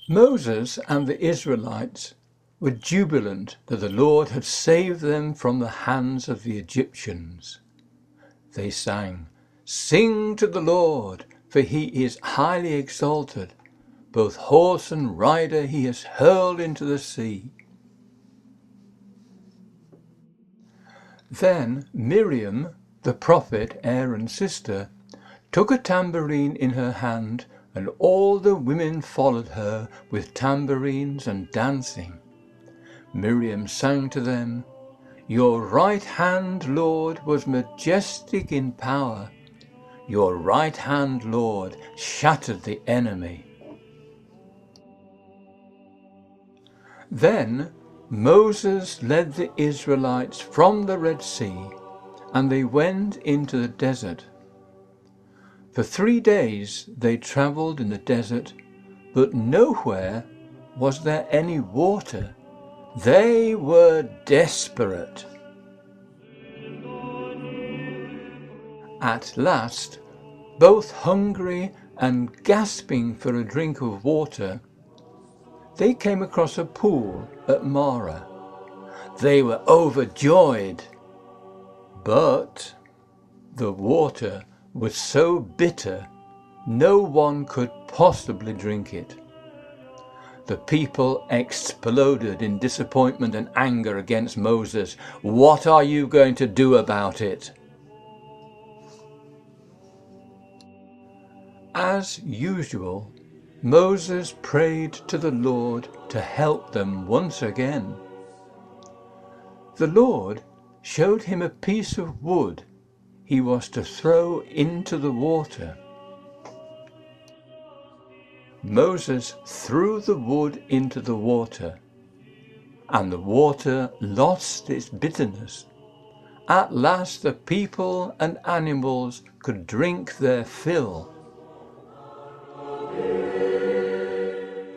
Moses and the Israelites were jubilant that the Lord had saved them from the hands of the Egyptians. They sang, "Sing to the Lord, for he is highly exalted. Both horse and rider he has hurled into the sea." Then Miriam, the prophet Aaron's sister, took a tambourine in her hand, and all the women followed her with tambourines and dancing. Miriam sang to them, "Your right hand, Lord, was majestic in power. Your right hand, Lord, shattered the enemy." Then Moses led the Israelites from the Red Sea, and they went into the desert. For 3 days they travelled in the desert, but nowhere was there any water. They were desperate. At last, both hungry and gasping for a drink of water, they came across a pool at Marah. They were overjoyed, but the water was so bitter no one could possibly drink it. The people exploded in disappointment and anger against Moses. "What are you going to do about it?" As usual, Moses prayed to the Lord to help them once again. The Lord showed him a piece of wood he was to throw into the water. Moses threw the wood into the water, and the water lost its bitterness. At last the people and animals could drink their fill.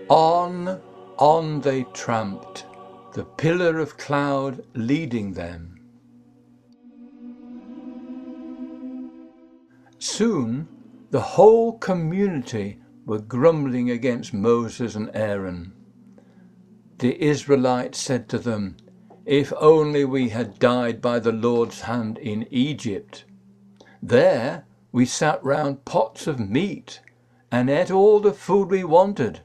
On they tramped, the pillar of cloud leading them. Soon the whole community were grumbling against Moses and Aaron. The Israelites said to them, "If only we had died by the Lord's hand in Egypt. There we sat round pots of meat and ate all the food we wanted.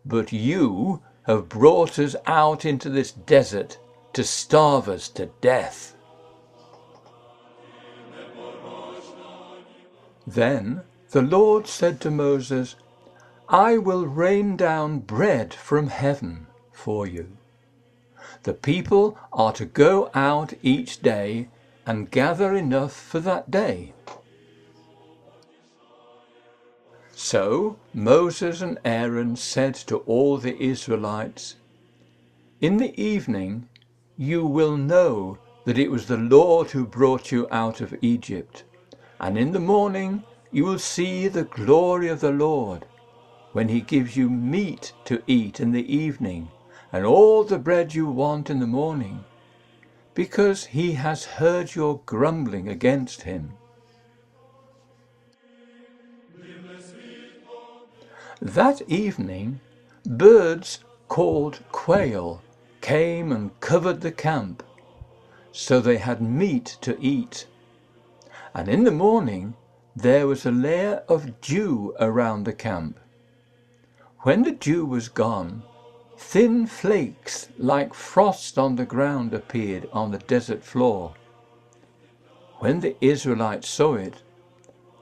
But you have brought us out into this desert to starve us to death." Then the Lord said to Moses, "I will rain down bread from heaven for you. The people are to go out each day and gather enough for that day." So Moses and Aaron said to all the Israelites, "In the evening you will know that it was the Lord who brought you out of Egypt, and in the morning you will see the glory of the Lord, when he gives you meat to eat in the evening, and all the bread you want in the morning, because he has heard your grumbling against him." That evening, birds called quail came and covered the camp, so they had meat to eat. And in the morning there was a layer of dew around the camp. When the dew was gone, thin flakes like frost on the ground appeared on the desert floor. When the Israelites saw it,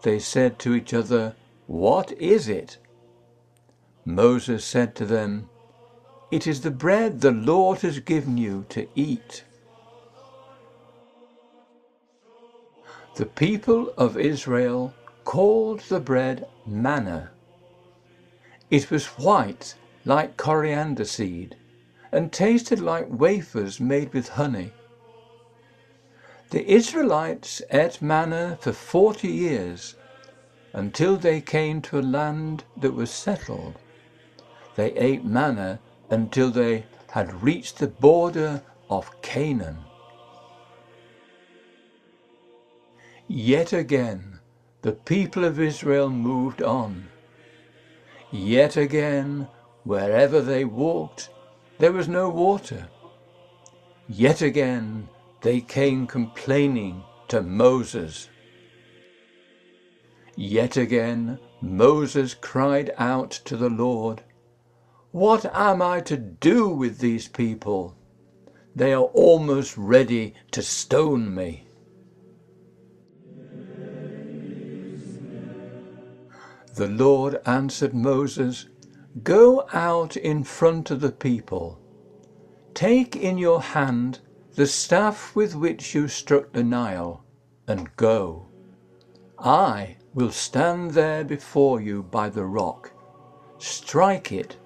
they said to each other, "What is it?" Moses said to them, "It is the bread the Lord has given you to eat." The people of Israel called the bread manna. It was white like coriander seed and tasted like wafers made with honey. The Israelites ate manna for 40 years until they came to a land that was settled. They ate manna until they had reached the border of Canaan. Yet again the people of Israel moved on. Yet again Wherever they walked, there was no water. Yet again they came complaining to Moses. Yet again Moses cried out to the Lord, "What am I to do with these people? They are almost ready to stone me." The Lord answered Moses, "Go out in front of the people. Take in your hand the staff with which you struck the Nile, and go. I will stand there before you by the rock. Strike it,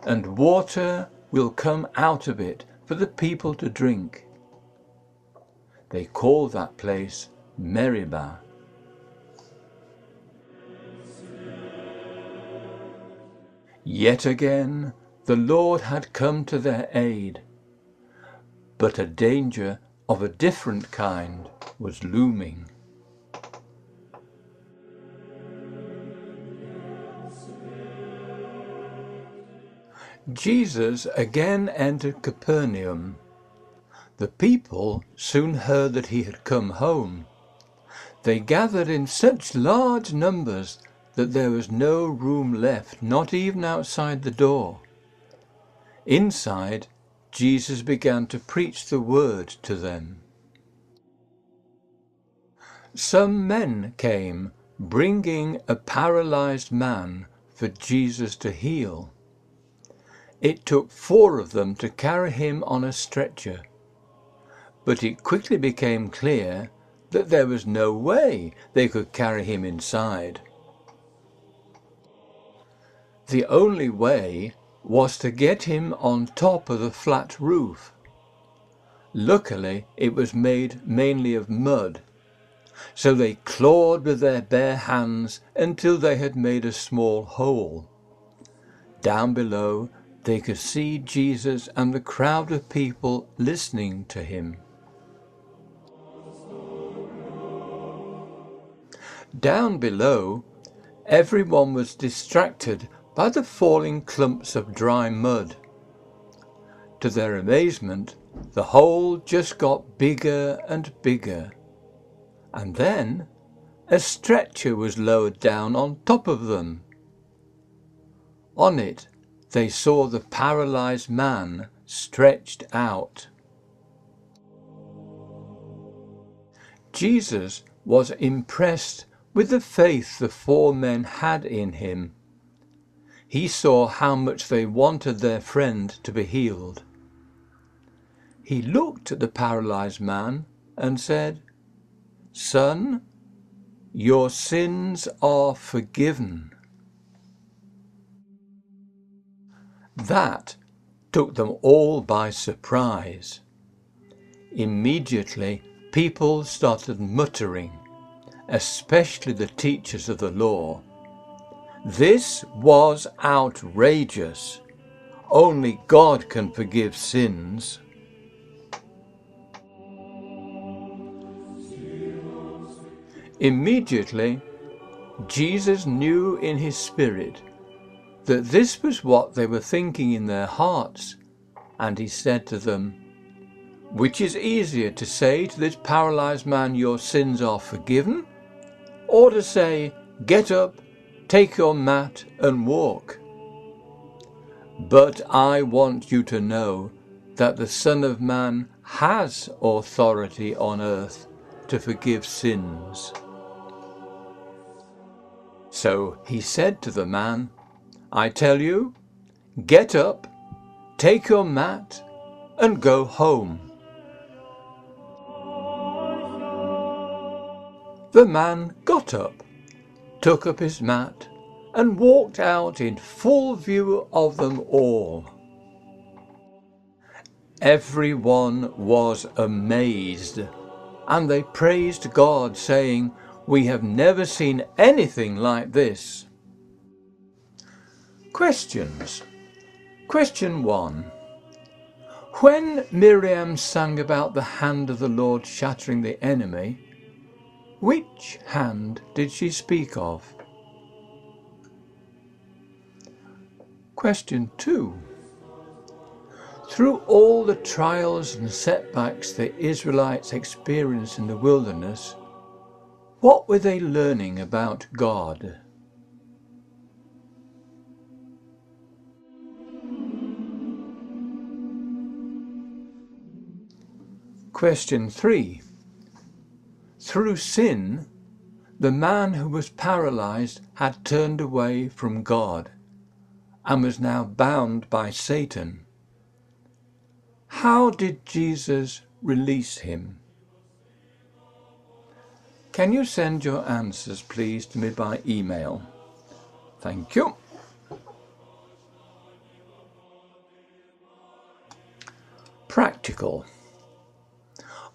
and water will come out of it for the people to drink." They call that place Meribah. Yet again the Lord had come to their aid, but a danger of a different kind was looming. Jesus again entered Capernaum. The people soon heard that he had come home. They gathered in such large numbers that there was no room left, not even outside the door. Inside, Jesus began to preach the word to them. Some men came, bringing a paralysed man for Jesus to heal. It took 4 of them to carry him on a stretcher, but it quickly became clear that there was no way they could carry him inside. The only way was to get him on top of the flat roof. Luckily, it was made mainly of mud, so they clawed with their bare hands until they had made a small hole. Down below, they could see Jesus and the crowd of people listening to him. Down below, everyone was distracted by the falling clumps of dry mud. To their amazement, the hole just got bigger and bigger. And then a stretcher was lowered down on top of them. On it, they saw the paralysed man stretched out. Jesus was impressed with the faith the 4 men had in him. He saw how much they wanted their friend to be healed. He looked at the paralysed man and said, "Son, your sins are forgiven." That took them all by surprise. Immediately, people started muttering, especially the teachers of the law. This was outrageous. Only God can forgive sins. Immediately, Jesus knew in his spirit that this was what they were thinking in their hearts, and he said to them, "Which is easier, to say to this paralysed man, 'Your sins are forgiven,' or to say, 'Get up, take your mat and walk'? But I want you to know that the Son of Man has authority on earth to forgive sins." So he said to the man, "I tell you, get up, take your mat, and go home." The man got up, took up his mat, and walked out in full view of them all. Everyone was amazed, and they praised God, saying, "We have never seen anything like this." Questions. Question 1. When Miriam sang about the hand of the Lord shattering the enemy, which hand did she speak of? Question 2. Through all the trials and setbacks the Israelites experienced in the wilderness, what were they learning about God? Question 3. Through sin, the man who was paralysed had turned away from God and was now bound by Satan. How did Jesus release him? Can you send your answers, please, to me by email? Thank you. Practical.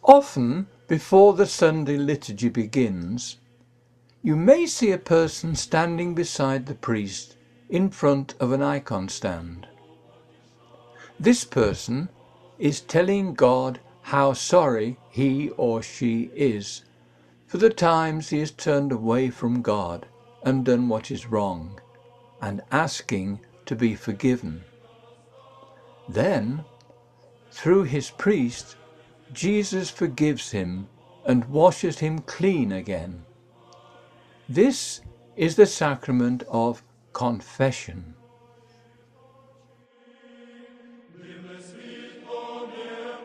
Often, before the Sunday liturgy begins, you may see a person standing beside the priest in front of an icon stand. This person is telling God how sorry he or she is for the times he has turned away from God and done what is wrong, and asking to be forgiven. Then, through his priest, Jesus forgives him and washes him clean again. This is the sacrament of confession.